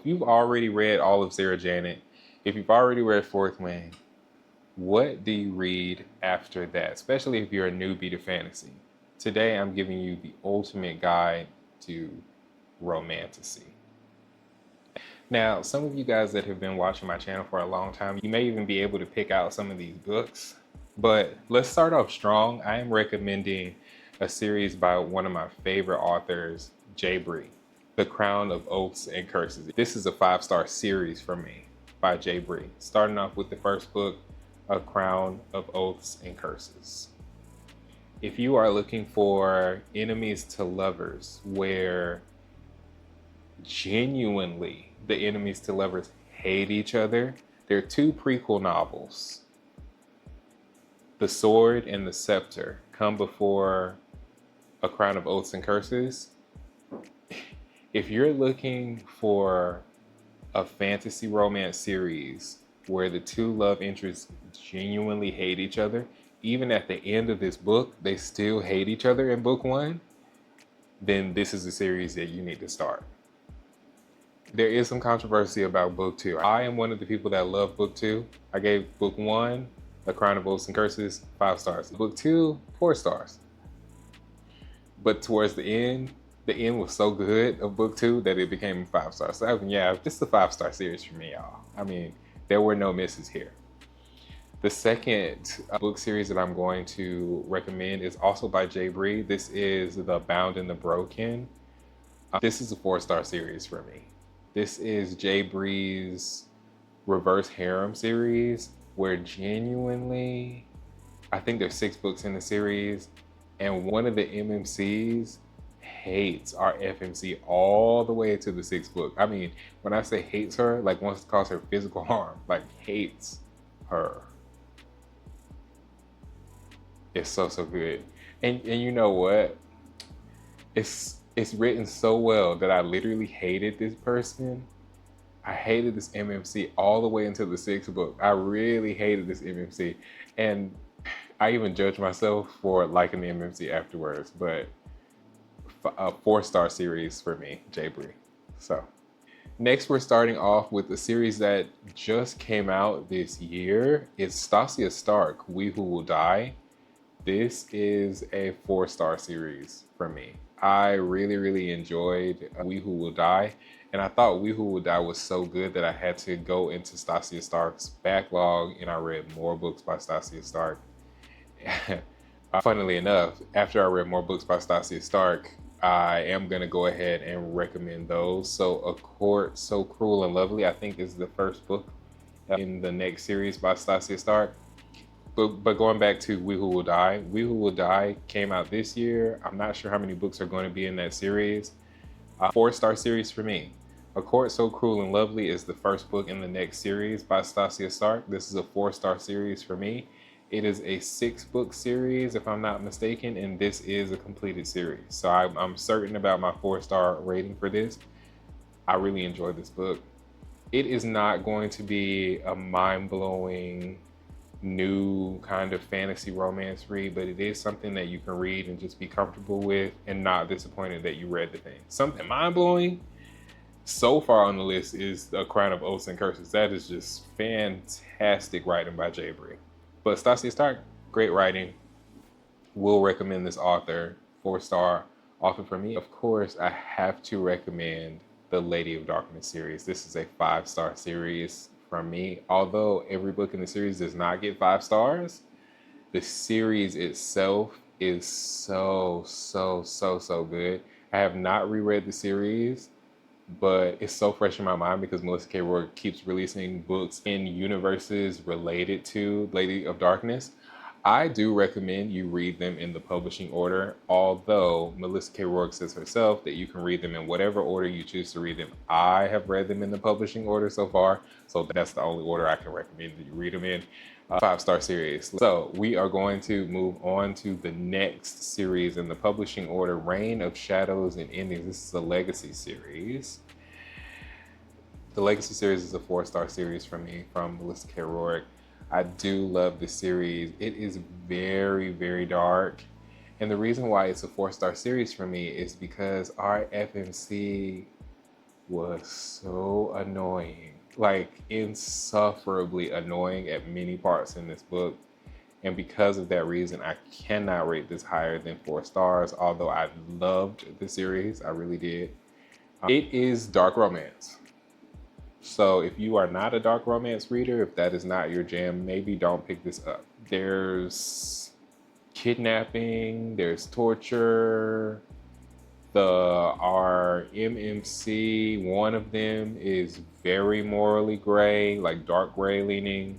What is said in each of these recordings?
if you've already read all of Sarah Janet, if you've already read Fourth Wing, what do you read after that? Especially if you're a newbie to fantasy. Today I'm giving you the ultimate guide to Romantasy. Now, some of you guys that have been watching my channel for a long time, you may even be able to pick out some of these books. But let's start off strong. I am recommending a series by one of my favorite authors, Jay Bree, The Crown of Oaths and Curses. This is a 5-star series for me by Jay Bree. Starting off with the first book, A Crown of Oaths and Curses. If you are looking for enemies to lovers, where genuinely the enemies to lovers hate each other, there are 2 prequel novels. The Sword and the Scepter come before A Crown of Oaths and Curses. If you're looking for a fantasy romance series where the 2 love interests genuinely hate each other, even at the end of this book, they still hate each other in book 1, then this is a series that you need to start. There is some controversy about book 2. I am one of the people that love book 2. I gave book 1, A Crown of Oaths and Curses, 5 stars. Book 2, 4 stars. But towards the end was so good of book 2 that it became 5 stars. So yeah, this is a 5-star series for me, y'all. I mean, there were no misses here. The second book series that I'm going to recommend is also by Jay Bree. This is The Bound and the Broken. This is a 4-star series for me. This is Jay Bree's reverse harem series, where genuinely, I think there's 6 books in the series, and one of the MMCs hates our FMC all the way to the 6th book. I mean, when I say hates her, like wants to cause her physical harm, like hates her. It's so good. And you know what? It's written so well that I literally hated this person. I hated this MMC all the way until the 6th book. I really hated this MMC. And I even judged myself for liking the MMC afterwards, but a 4-star series for me, Jay Bree. So next we're starting off with a series that just came out this year. It's Stasia Stark, We Who Will Die. This is a 4-star series for me. I really enjoyed We Who Will Die, and I thought We Who Will Die was so good that I had to go into Stasia Stark's backlog, and I read more books by Stasia Stark. Funnily enough, after I read more books by Stasia Stark, I am going to go ahead and recommend those. So A Court So Cruel and Lovely, I think, is the first book in the next series by Stasia Stark. But going back to We Who Will Die, We Who Will Die came out this year. I'm not sure how many books are going to be in that series. 4-star series for me. A Court So Cruel and Lovely is the first book in the next series by Stasia Stark. This is a 4-star series for me. It is a 6-book series, if I'm not mistaken, and this is a completed series. So I'm certain about my 4-star rating for this. I really enjoyed this book. It is not going to be a mind-blowing new kind of fantasy romance read, but it is something that you can read and just be comfortable with and not disappointed that you read the thing. Something mind-blowing so far on the list is A Crown of Oaths and Curses. That is just fantastic writing by Jay Bree. But Stasia Stark, great writing. Will recommend this author, 4-star author for me. Of course, I have to recommend the Lady of Darkness series. This is a 5-star series from me. Although every book in the series does not get 5 stars, the series itself is so good. I have not reread the series, but it's so fresh in my mind because Melissa K. Rourke keeps releasing books in universes related to Lady of Darkness. I do recommend you read them in the publishing order, although Melissa K. Rourke says herself that you can read them in whatever order you choose to read them. I have read them in the publishing order so far, so that's the only order I can recommend that you read them in. 5-star series. So we are going to move on to the next series in the publishing order, Reign of Shadows and Endings. This is a legacy series. The legacy series is a 4-star series for me from Melissa K. Rourke. I do love this series. It is very dark. And the reason why it's a 4-star series for me is because our FMC was so annoying, like insufferably annoying at many parts in this book. And because of that reason, I cannot rate this higher than 4 stars, although I loved the series. I really did. It is dark romance. So if you are not a dark romance reader, if that is not your jam, maybe don't pick this up. There's kidnapping, there's torture. Our MMC, one of them is very morally gray, like dark gray leaning.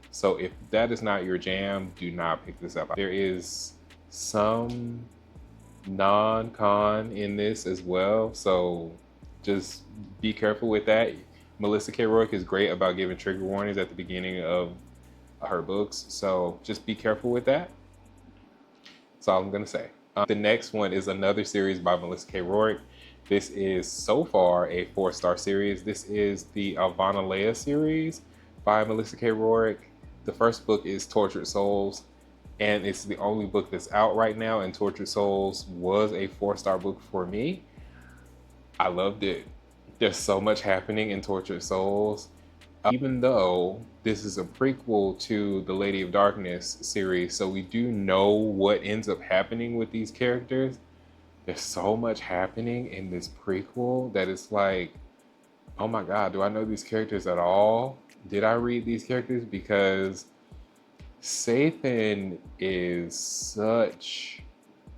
So if that is not your jam, do not pick this up. There is some non-con in this as well, so just be careful with that. Melissa K. Rourke is great about giving trigger warnings at the beginning of her books, so just be careful with that. That's all I'm gonna say. The next one is another series by Melissa K. Rourke. This is so far a 4-star series. This is the Avanalea series by Melissa K. Rourke. The first book is Tortured Souls, and it's the only book that's out right now, and Tortured Souls was a 4-star book for me. I loved it. There's so much happening in Tortured Souls. Even though this is a prequel to the Lady of Darkness series, so we do know what ends up happening with these characters, there's so much happening in this prequel that it's like, oh my God, do I know these characters at all? Did I read these characters? Because Sathan is such...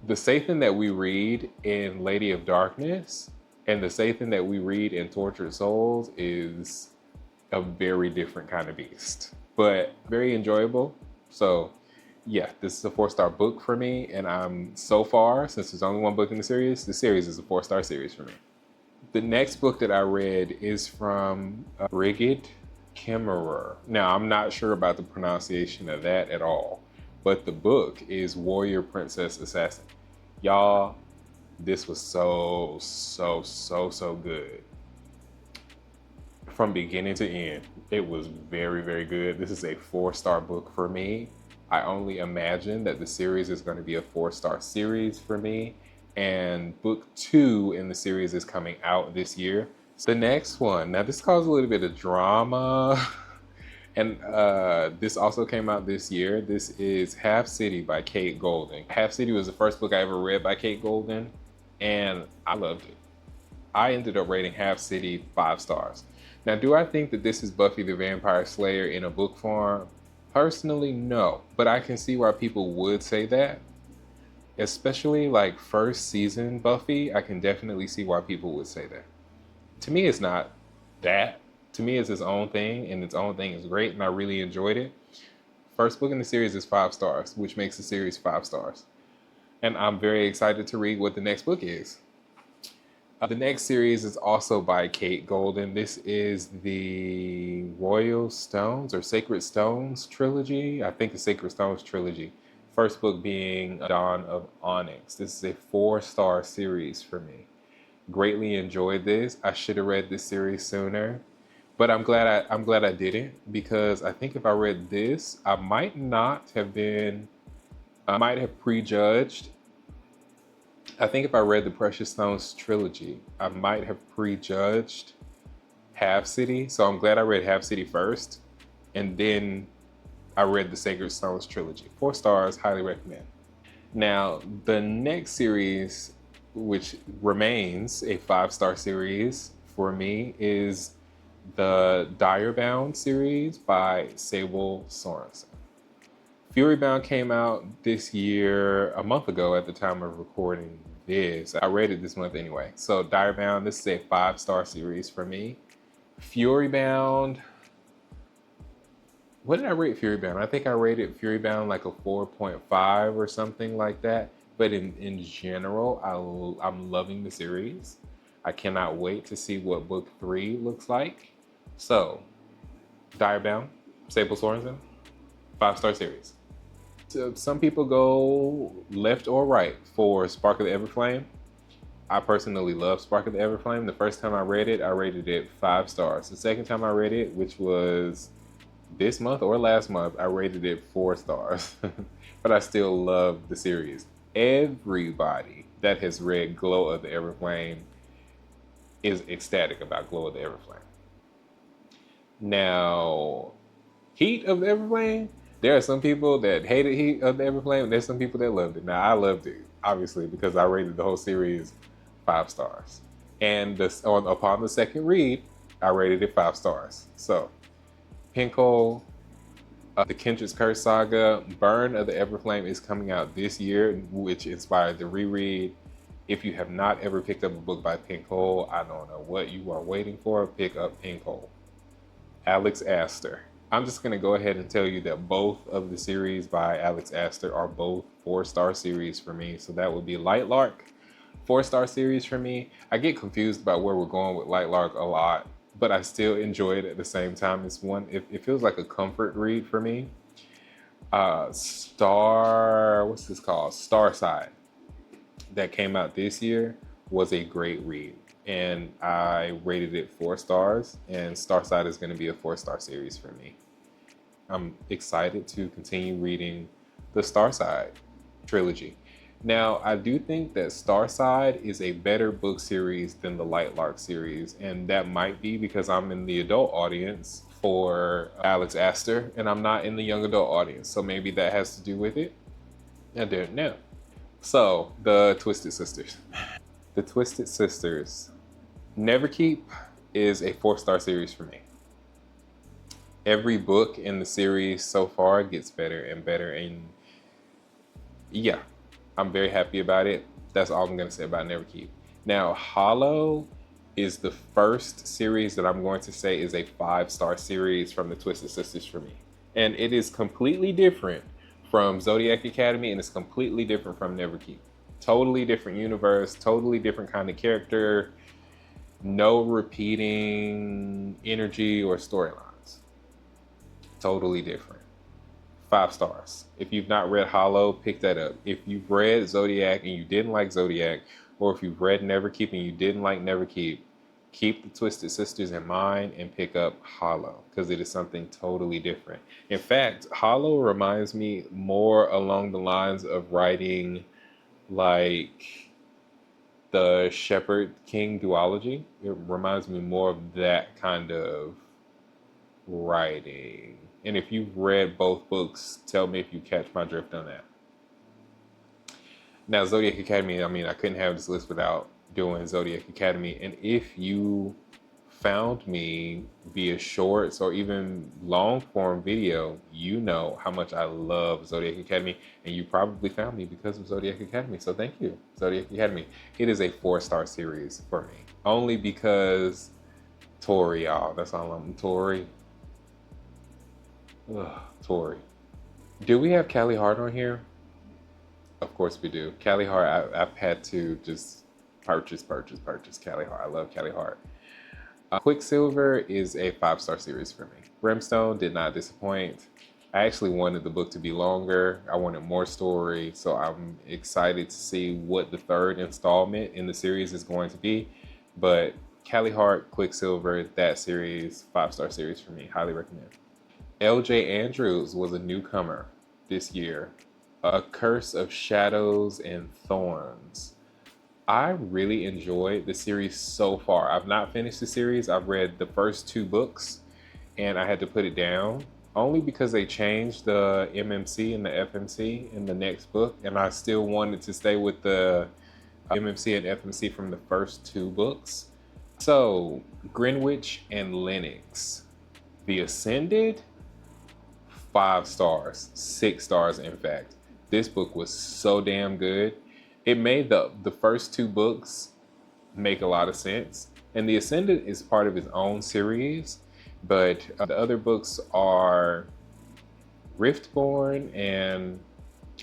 The Sathan that we read in Lady of Darkness and the Sathan that we read in Tortured Souls is a very different kind of beast, but very enjoyable. So yeah, this is a 4-star book for me, and I'm so far, since there's only one book in the series is a 4-star series for me. The next book that I read is from Brigid Kemmerer. Now, I'm not sure about the pronunciation of that at all, but the book is Warrior Princess Assassin. Y'all, this was so good. From beginning to end, it was very, very good. This is a 4-star book for me. I only imagine that the series is going to be a 4-star series for me. And book 2 in the series is coming out this year. So the next one, now this caused a little bit of drama. And this also came out this year. This is Half City by Kate Golding. Half City was the first book I ever read by Kate Golding, and I loved it. I ended up rating Half City 5 stars. Now, do I think that this is Buffy the Vampire Slayer in a book form? Personally, no. But I can see why people would say that. Especially like first season Buffy, I can definitely see why people would say that. To me, it's not that. To me, it's its own thing, and its own thing is great, and I really enjoyed it. First book in the series is 5 stars, which makes the series 5 stars. And I'm very excited to read what the next book is. The next series is also by Kate Golding. This is the Royal Stones or Sacred Stones trilogy. I think the Sacred Stones trilogy. First book being Dawn of Onyx. This is a 4-star series for me. Greatly enjoyed this. I should have read this series sooner, but I'm glad I didn't, because I think if I read this, I might have prejudged. I think if I read the Precious Stones trilogy, I might have prejudged Half City. So I'm glad I read Half City first, and then I read the Sacred Stones trilogy. 4 stars, highly recommend. Now, the next series, which remains a 5-star series for me, is the Direbound series by Sable Sorensen. Furybound came out this year, a month ago at the time of recording this. I read it this month anyway. So Direbound, this is a 5-star series for me. Furybound, what did I rate Furybound? I think I rated Furybound like a 4.5 or something like that. But in general, I'm loving the series. I cannot wait to see what book 3 looks like. So, Direbound, Sable Sorensen, 5-star series. So some people go left or right for Spark of the Everflame. I personally love Spark of the Everflame. The first time I read it, I rated it 5 stars. The second time I read it, which was this month or last month, I rated it 4 stars. But I still love the series. Everybody that has read Glow of the Everflame is ecstatic about Glow of the Everflame. Now, Heat of the Everflame, there are some people that hated Heat of the Everflame, and there's some people that loved it. Now, I loved it, obviously, because I rated the whole series 5 stars. And upon the second read, I rated it 5 stars. So, Pinhole, the Kindred's Curse saga, Burn of the Everflame is coming out this year, which inspired the reread. If you have not ever picked up a book by Pinhole, I don't know what you are waiting for. Pick up Pinhole. Alex Astor. I'm just going to go ahead and tell you that both of the series by Alex Astor are both 4-star series for me. So that would be Lightlark, 4-star series for me. I get confused about where we're going with Lightlark a lot, but I still enjoy it at the same time. It's one, it feels like a comfort read for me. What's this called? Starside, that came out this year, was a great read. And I rated it 4 stars, and Starside is going to be a 4-star series for me. I'm excited to continue reading the Starside trilogy. Now, I do think that Starside is a better book series than the Lightlark series, and that might be because I'm in the adult audience for Alex Astor, and I'm not in the young adult audience, so maybe that has to do with it. I don't know. So, the Twisted Sisters. The Twisted Sisters. Neverkeep is a 4-star series for me. Every book in the series so far gets better and better, and yeah, I'm very happy about it. That's all I'm going to say about Neverkeep. Now, Hollow is the first series that I'm going to say is a 5-star series from the Twisted Sisters for me. And it is completely different from Zodiac Academy, and it's completely different from Neverkeep. Totally different universe, totally different kind of character, no repeating energy or storylines. Totally different. 5 stars. If you've not read Hollow, pick that up. If you've read Zodiac and you didn't like Zodiac, or if you've read Neverkeep and you didn't like Neverkeep, keep the Twisted Sisters in mind and pick up Hollow, because it is something totally different. In fact, Hollow reminds me more along the lines of writing like the Shepherd King duology. It reminds me more of that kind of writing. And if you've read both books, tell me if you catch my drift on that. Now, Zodiac Academy, I mean, I couldn't have this list without doing Zodiac Academy. And if you found me via shorts or even long form video, you know how much I love Zodiac Academy, and you probably found me because of Zodiac Academy. So thank you, Zodiac Academy. It is a 4-star series for me, only because Tori, y'all. That's all I'm Tori. Ugh, Tori. Do we have Callie Hart on here? Of course we do. Callie Hart, I've had to just purchase Callie Hart. I love Callie Hart. Quicksilver is a 5-star series for me. Brimstone did not disappoint. I actually wanted the book to be longer. I wanted more story, so I'm excited to see what the 3rd installment in the series is going to be. But Callie Hart, Quicksilver, that series, 5-star series for me. Highly recommend. L.J. Andrews was a newcomer this year. A Curse of Shadows and Thorns. I really enjoyed the series so far. I've not finished the series. I've read the first 2 books and I had to put it down only because they changed the MMC and the FMC in the next book, and I still wanted to stay with the MMC and FMC from the first 2 books. So, Greenwich and Lennox. The Ascended, 5 stars, 6 stars in fact. This book was so damn good. It made the first 2 books make a lot of sense. And The Ascendant is part of its own series, but the other books are Riftborn, and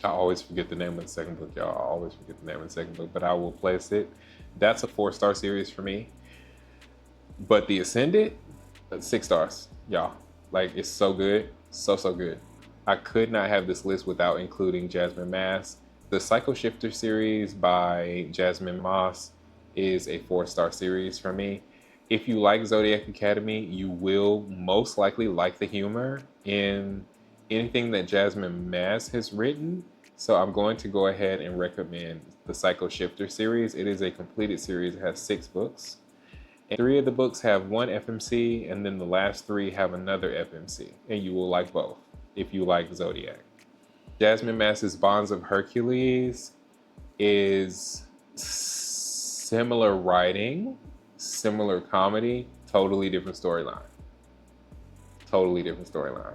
I always forget the name of the second book, y'all. I always forget the name of the second book, but I will place it. That's a 4-star series for me. But The Ascendant, 6 stars, y'all. Like, it's so good, so good. I could not have this list without including Jasmine Mass. The Psycho Shifter series by Jasmine Moss is a 4-star series for me. If you like Zodiac Academy, you will most likely like the humor in anything that Jasmine Mass has written. So I'm going to go ahead and recommend the Psycho Shifter series. It is a completed series. It has 6 books. And 3 of the books have one FMC, and then the last 3 have another FMC, and you will like both if you like Zodiac. Jasmine Mass's Bonds of Hercules is similar writing, similar comedy, totally different storyline. Totally different storyline.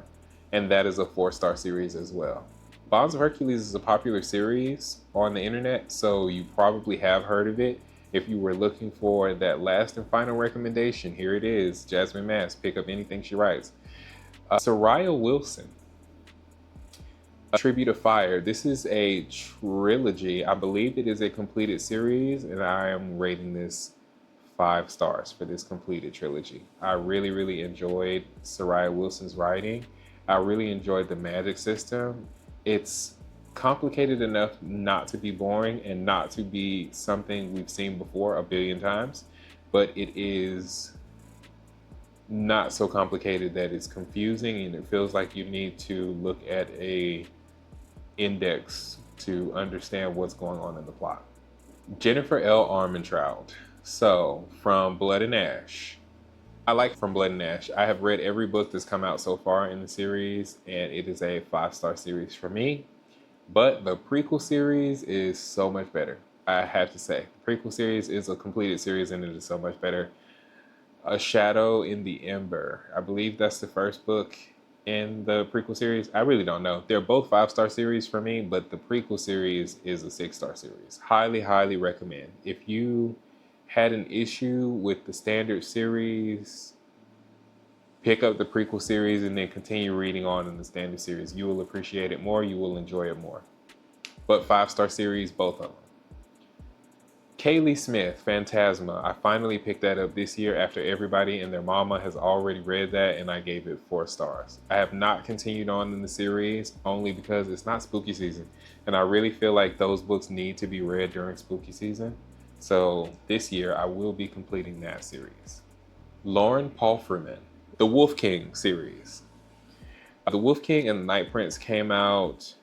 And that is a 4-star series as well. Bonds of Hercules is a popular series on the internet, so you probably have heard of it. If you were looking for that last and final recommendation, here it is. Jasmine Mass, pick up anything she writes. Soraya Wilson, A Tribute of Fire. This is a trilogy. I believe it is a completed series, and I am rating this 5 stars for this completed trilogy. I really, really enjoyed Soraya Wilson's writing. I really enjoyed the magic system. It's complicated enough not to be boring and not to be something we've seen before a billion times, but it is not so complicated that it's confusing, and it feels like you need to look at a index to understand what's going on in the plot. Jennifer L. Armentrout. So, from Blood and Ash. I like From Blood and Ash. I have read every book that's come out so far in the series, and it is a 5-star series for me. But the prequel series is so much better, I have to say. The prequel series is a completed series, and it is so much better. A Shadow in the Ember. I believe that's the first book in the prequel series. I really don't know. They're both 5-star series for me, but the prequel series is a 6-star series. Highly, highly recommend. If you had an issue with the standard series, pick up the prequel series and then continue reading on in the standard series. You will appreciate it more. You will enjoy it more. But 5-star series, both of them. Kaylee Smith, Phantasma. I finally picked that up this year after everybody and their mama has already read that, and I gave it 4 stars. I have not continued on in the series only because it's not spooky season, and I really feel like those books need to be read during spooky season. So this year I will be completing that series. Lauren Palferman, The Wolf King series. The Wolf King and the Night Prince came out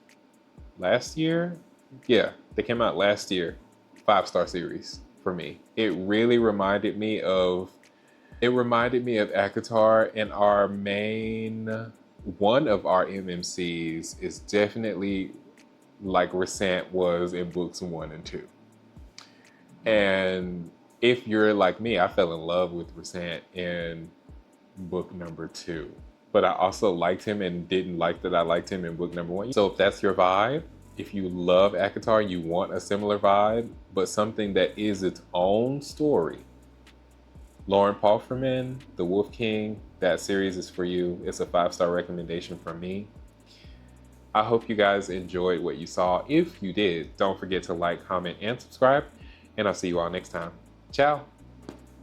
last year. Yeah, they came out last year. 5-star series for me. It really reminded me of ACOTAR, and one of our MMCs is definitely like Resent was in books 1 and 2. And if you're like me, I fell in love with Resent in book number 2. But I also liked him and didn't like that I liked him in book number 1. So if that's your vibe, if you love ACOTAR, you want a similar vibe, but something that is its own story, Lauren Palferman, The Wolf King, that series is for you. It's a 5-star recommendation from me. I hope you guys enjoyed what you saw. If you did, don't forget to like, comment, and subscribe, and I'll see you all next time. Ciao.